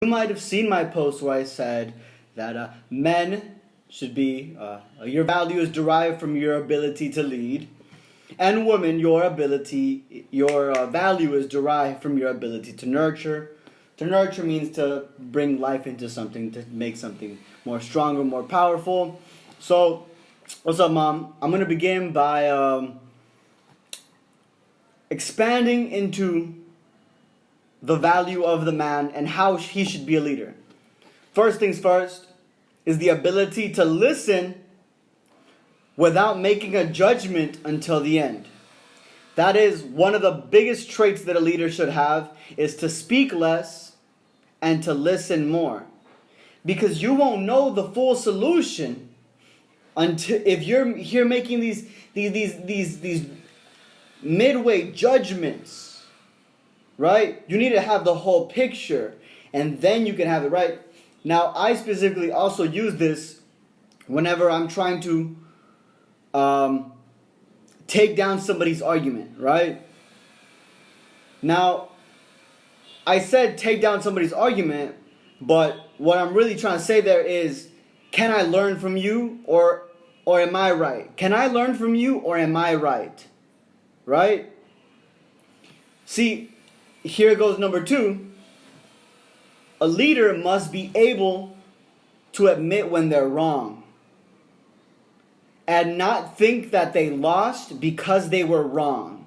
You might have seen my post where I said that men should be, your value is derived from your ability to lead, and women, your value is derived from your ability to nurture. To nurture means to bring life into something, to make something more stronger, more powerful. So, what's up, Mom? I'm going to begin by expanding into the value of the man and how he should be a leader. First things first is the ability to listen without making a judgment until the end. That is one of the biggest traits that a leader should have, is to speak less and to listen more. Because you won't know the full solution until if you're here making these midway judgments. Right? You need to have the whole picture, and then you can have it right. Now, I specifically also use this whenever I'm trying to take down somebody's argument, right? Now, I said take down somebody's argument, but what I'm really trying to say there is, can I learn from you or am I right? Can I learn from you or am I right? Right? See, here goes number 2. A leader must be able to admit when they're wrong and not think that they lost because they were wrong.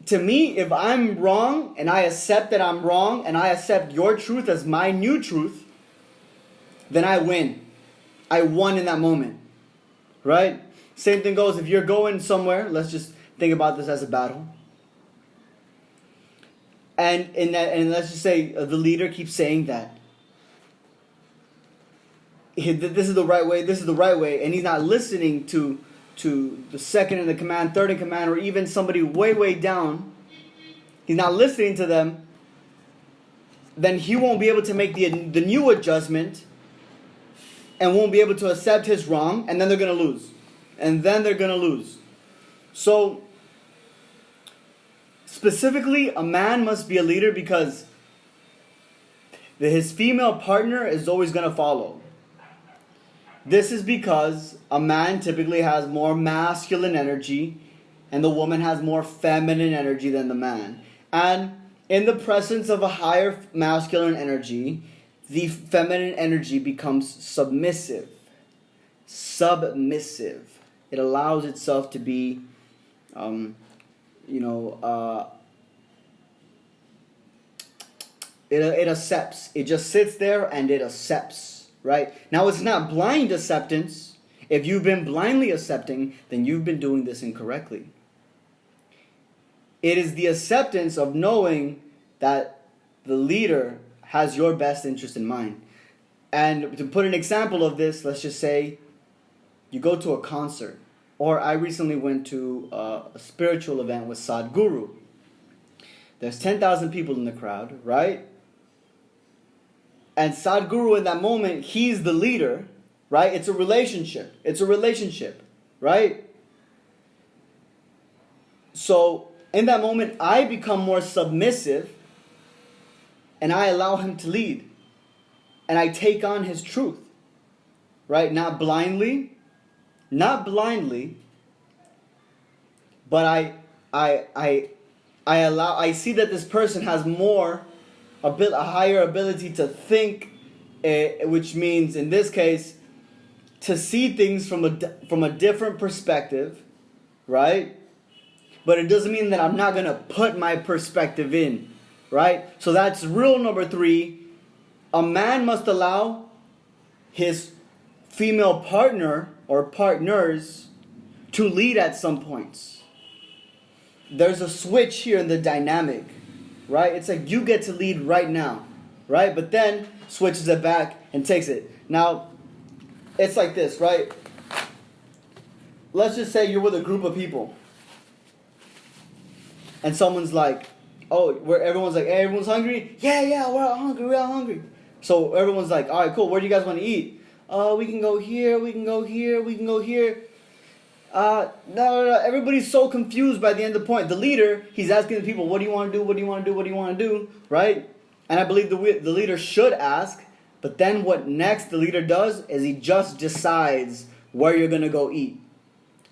To me, if I'm wrong and I accept that I'm wrong and I accept your truth as my new truth, then I win. I won in that moment. Right? Same thing goes if you're going somewhere. Let's just think about this as a battle. And let's just say the leader keeps saying that this is the right way, and he's not listening to the second in the command, third in command, or even somebody way down. He's not listening to them. Then he won't be able to make the new adjustment, and won't be able to accept his wrong, and then they're gonna lose. So, specifically, a man must be a leader because his female partner is always going to follow. This is because a man typically has more masculine energy and the woman has more feminine energy than the man. And in the presence of a higher masculine energy, the feminine energy becomes submissive. It allows itself to be it accepts. It just sits there and it accepts, right? Now, it's not blind acceptance. If you've been blindly accepting, then you've been doing this incorrectly. It is the acceptance of knowing that the leader has your best interest in mind. And to put an example of this, let's just say you go to a concert. Or I recently went to a spiritual event with Sadhguru. There's 10,000 people in the crowd, right? And Sadhguru in that moment, he's the leader, right? It's a relationship, right? So in that moment, I become more submissive and I allow him to lead. And I take on his truth, right? Not blindly, but I see that this person has a higher ability to think, which means in this case to see things from a different perspective, right? But it doesn't mean that I'm not going to put my perspective in, right? So that's rule number 3. A man must allow his female partner or partners to lead at some points. There's a switch here in the dynamic, right? It's like you get to lead right now, right? But then switches it back and takes it. Now, it's like this, right? Let's just say you're with a group of people. And someone's like, everyone's like, hey, everyone's hungry? Yeah, we're all hungry. So everyone's like, all right, cool, where do you guys want to eat? We can go here, we can go here. No. Everybody's so confused by the end of the point. The leader, he's asking the people, what do you want to do? Right? And I believe the leader should ask, but then what next the leader does is he just decides where you're going to go eat.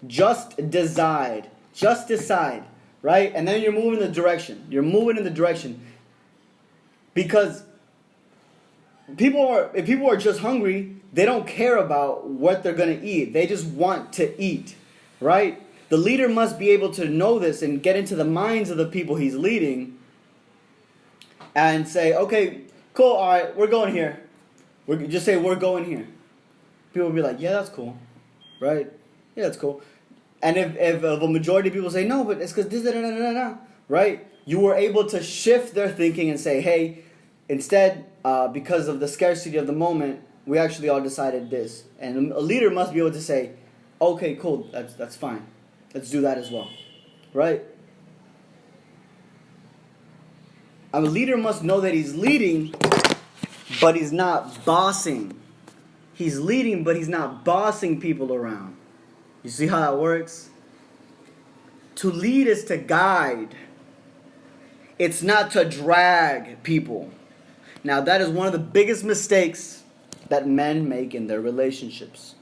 Just decide. Just decide. Right? And then you're moving in the direction. You're moving in the direction. Because if people are just hungry, they don't care about what they're going to eat. They just want to eat. Right? The leader must be able to know this and get into the minds of the people he's leading and say, okay, cool, all right, we're going here. Just say, we're going here. People will be like, yeah, that's cool. Right? Yeah, that's cool. And if a majority of people say, no, but it's because this, right? You were able to shift their thinking and say, hey, instead, because of the scarcity of the moment, we actually all decided this. And a leader must be able to say, okay, cool, that's fine. Let's do that as well. Right? A leader must know that he's leading, but he's not bossing. He's leading, but he's not bossing people around. You see how that works? To lead is to guide. It's not to drag people. Now, that is one of the biggest mistakes that men make in their relationships.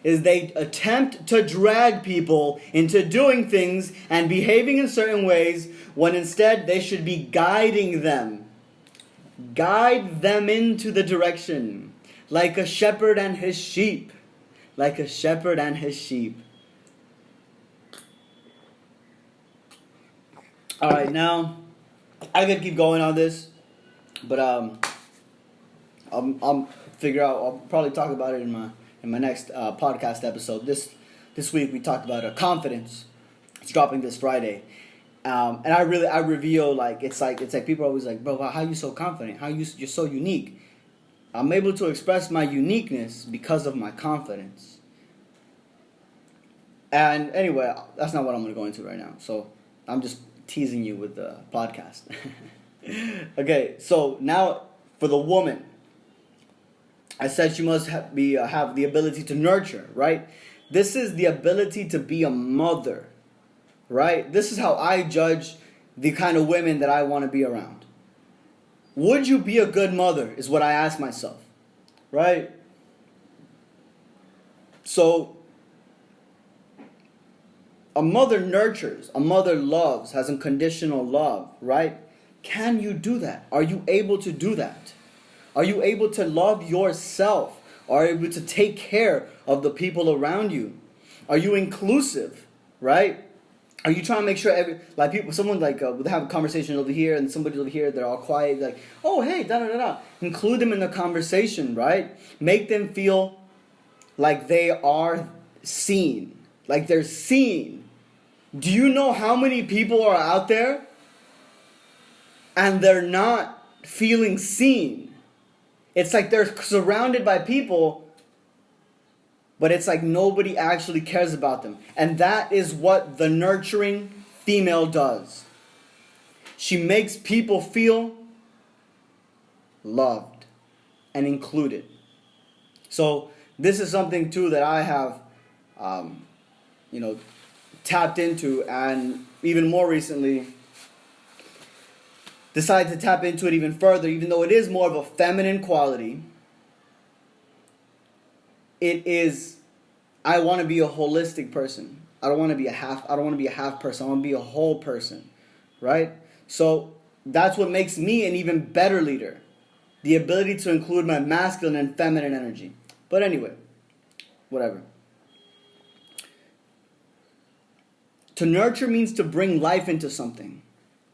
Is they attempt to drag people into doing things and behaving in certain ways when instead they should be guiding them. Guide them into the direction. Like a shepherd and his sheep. Like a shepherd and his sheep. Alright, now, I could keep going on this, but I'll figure out, I'll probably talk about it in my next podcast episode. This week we talked about confidence. It's dropping this Friday. And I reveal, like it's like people are always like, bro, how are you so confident? You're so unique? I'm able to express my uniqueness because of my confidence. And anyway, that's not what I'm going to go into right now. So I'm just teasing you with the podcast. Okay, so now for the woman. I said she must have the ability to nurture, right? This is the ability to be a mother, right? This is how I judge the kind of women that I want to be around. Would you be a good mother is what I ask myself, right? So, a mother nurtures, a mother loves, has unconditional love, right? Can you do that? Are you able to do that? Are you able to love yourself? Are you able to take care of the people around you? Are you inclusive, right? Are you trying to make sure someone would have a conversation over here and somebody over here, they're all quiet, like, oh, hey, da-da-da-da. Include them in the conversation, right? Make them feel like they are seen, like they're seen. Do you know how many people are out there and they're not feeling seen? It's like they're surrounded by people, but it's like nobody actually cares about them. And that is what the nurturing female does. She makes people feel loved and included. So this is something too that I have, tapped into, and even more recently decided to tap into it even further, even though it is more of a feminine quality. It is, I want to be a holistic person. I don't want to be a half person. I want to be a whole person, right? So that's what makes me an even better leader. The ability to include my masculine and feminine energy. But anyway, whatever. To nurture means to bring life into something,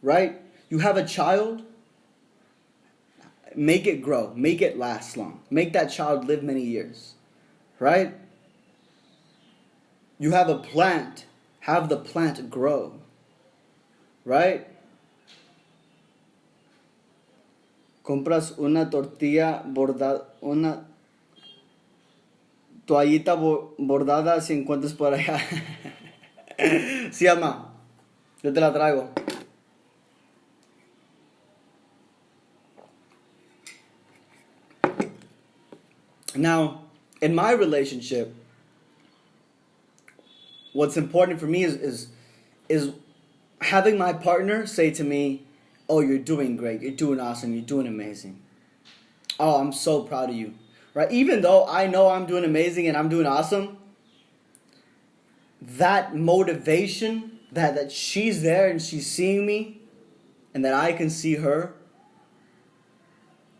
right? You have a child, make it grow, make it last long. Make that child live many years, right? You have a plant, have the plant grow, right? Compras una tortilla bordada, una toallita bordada si encuentras por allá. Sí, ama, yo te la traigo. Now, in my relationship, what's important for me is having my partner say to me, Oh, you're doing great. You're doing awesome. You're doing amazing. Oh, I'm so proud of you. Right? Even though I know I'm doing amazing and I'm doing awesome, that motivation that she's there and she's seeing me and that I can see her,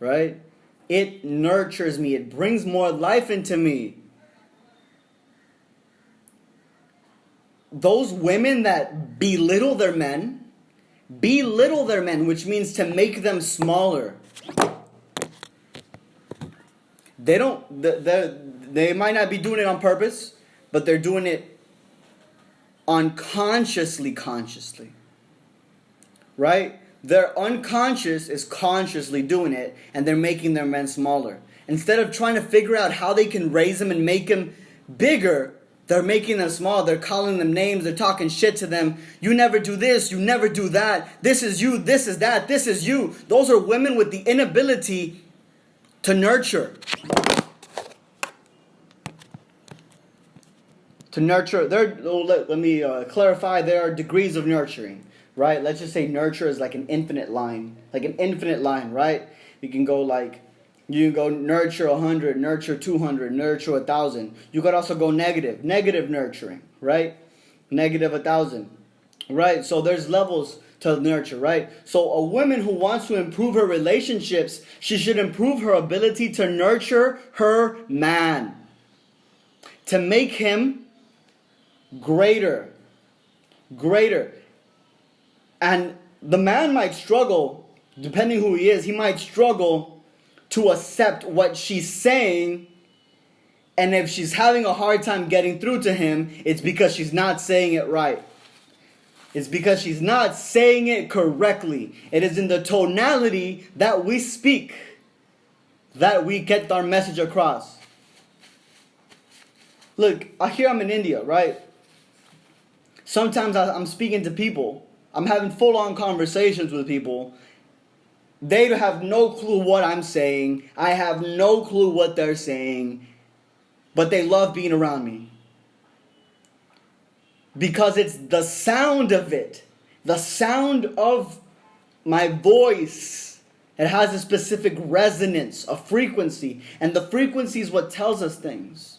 right? It nurtures me. It brings more life into me. Those women that belittle their men, which means to make them smaller. They might not be doing it on purpose, but they're doing it consciously. Right? Their unconscious is consciously doing it, and they're making their men smaller. Instead of trying to figure out how they can raise them and make them bigger, they're making them small. They're calling them names. They're talking shit to them. You never do this. You never do that. This is you. This is that. This is you. Those are women with the inability to nurture. To nurture. Let me clarify. There are degrees of nurturing, right? Let's just say nurture is like an infinite line. Like an infinite line, right? You can go nurture 100, nurture 200, nurture 1,000. You could also go negative nurturing, right? Negative 1,000, right? So there's levels to nurture, right? So a woman who wants to improve her relationships, she should improve her ability to nurture her man, to make him greater. And the man might struggle, depending who he is, he might struggle to accept what she's saying. And if she's having a hard time getting through to him, it's because she's not saying it right. It's because she's not saying it correctly. It is in the tonality that we speak that we get our message across. Look, here I'm in India, right? Sometimes I'm speaking to people. I'm having full-on conversations with people. They have no clue what I'm saying. I have no clue what they're saying. But they love being around me. Because it's the sound of it. The sound of my voice. It has a specific resonance, a frequency. And the frequency is what tells us things.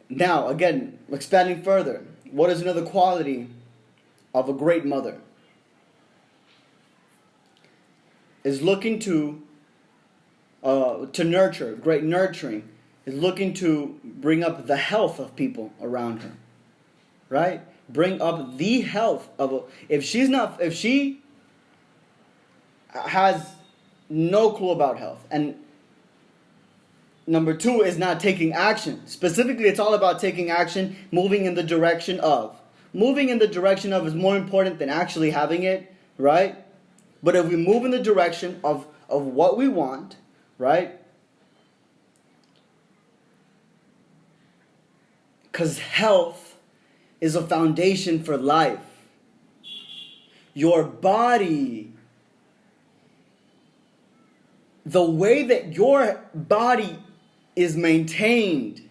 Now, again, expanding further, what is another quality of a great mother? Is looking to nurture, great nurturing, is looking to bring up the health of people around her, right? Bring up the health of if she has no clue about health, and number two is not taking action. Specifically, it's all about taking action, moving in the direction of. Moving in the direction of is more important than actually having it, right? But if we move in the direction of what we want, right? Because health is a foundation for life. Your body, the way that your body is maintained,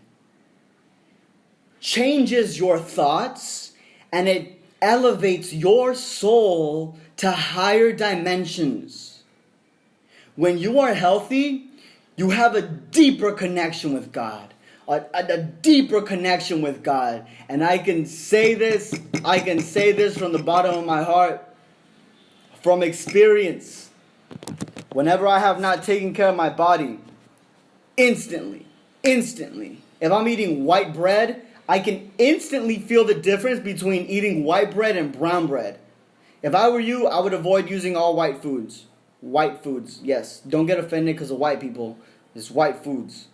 changes your thoughts, and it elevates your soul to higher dimensions. When you are healthy, you have a deeper connection with God. A deeper connection with God. And I can say this from the bottom of my heart, from experience. Whenever I have not taken care of my body, instantly, if I'm eating white bread, I can instantly feel the difference between eating white bread and brown bread. If I were you, I would avoid using all white foods. White foods, yes. Don't get offended because of white people. It's white foods.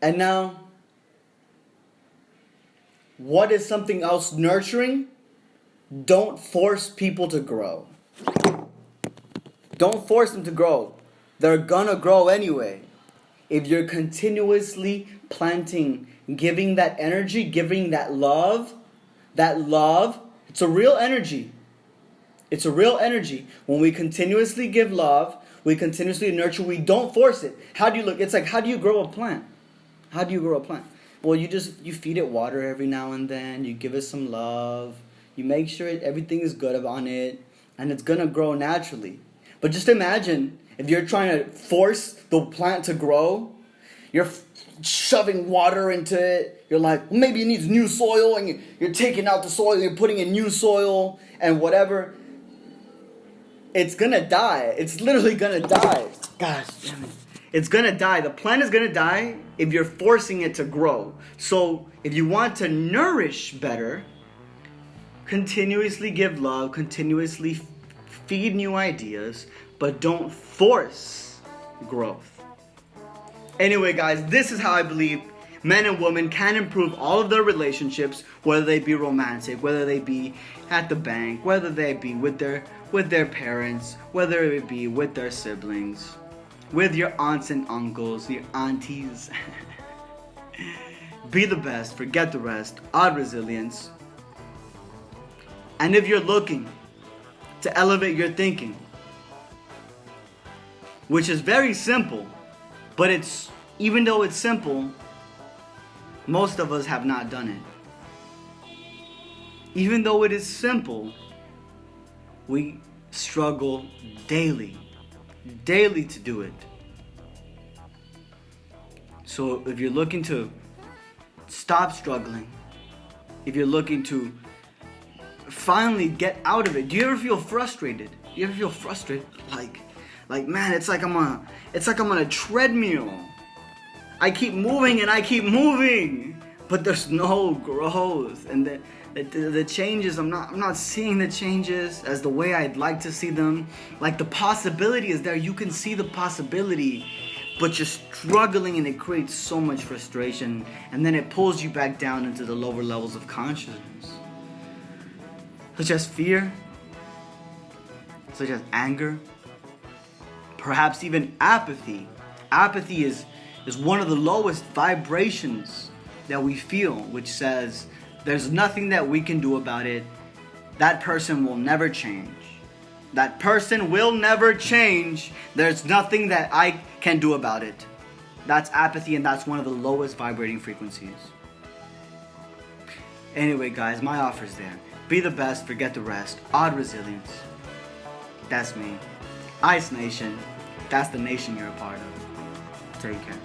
And now, what is something else nurturing? Don't force people to grow. Don't force them to grow. They're gonna grow anyway. If you're continuously planting, giving that energy, giving that love, it's a real energy. It's a real energy. When we continuously give love, we continuously nurture, we don't force it. How do you look? It's like, how do you grow a plant? How do you grow a plant? Well, you feed it water every now and then. You give it some love. You make sure everything is good on it. And it's going to grow naturally. But just imagine if you're trying to force the plant to grow. You're shoving water into it. You're like, well, maybe it needs new soil. And you're taking out the soil. You're putting in new soil and whatever. It's going to die. It's literally going to die. Gosh damn it. It's going to die. The plant is going to die if you're forcing it to grow. So if you want to nourish better, continuously give love, continuously feed new ideas, but don't force growth. Anyway, guys, this is how I believe men and women can improve all of their relationships, whether they be romantic, whether they be at the bank, whether they be with their parents, whether it be with their siblings, with your aunts and uncles, your aunties. Be the best, forget the rest, odd resilience. And if you're looking to elevate your thinking, which is very simple, but even though it's simple, most of us have not done it. Even though it is simple, we struggle daily to do it. So if you're looking to stop struggling, if you're looking to finally get out of it, do you ever feel frustrated? You ever feel frustrated? Like man, it's like I'm on a treadmill. I keep moving and I keep moving, but there's no growth, and the changes, I'm not seeing the changes as the way I'd like to see them. Like the possibility is there, you can see the possibility, but you're struggling, and it creates so much frustration, and then it pulls you back down into the lower levels of consciousness, such as fear, such as anger, perhaps even apathy. Apathy is one of the lowest vibrations that we feel, which says there's nothing that we can do about it. That person will never change. That person will never change. There's nothing that I can do about it. That's apathy, and that's one of the lowest vibrating frequencies. Anyway, guys, my offer's there. Be the best, forget the rest. Odd resilience. That's me. Ice Nation. That's the nation you're a part of. Take care.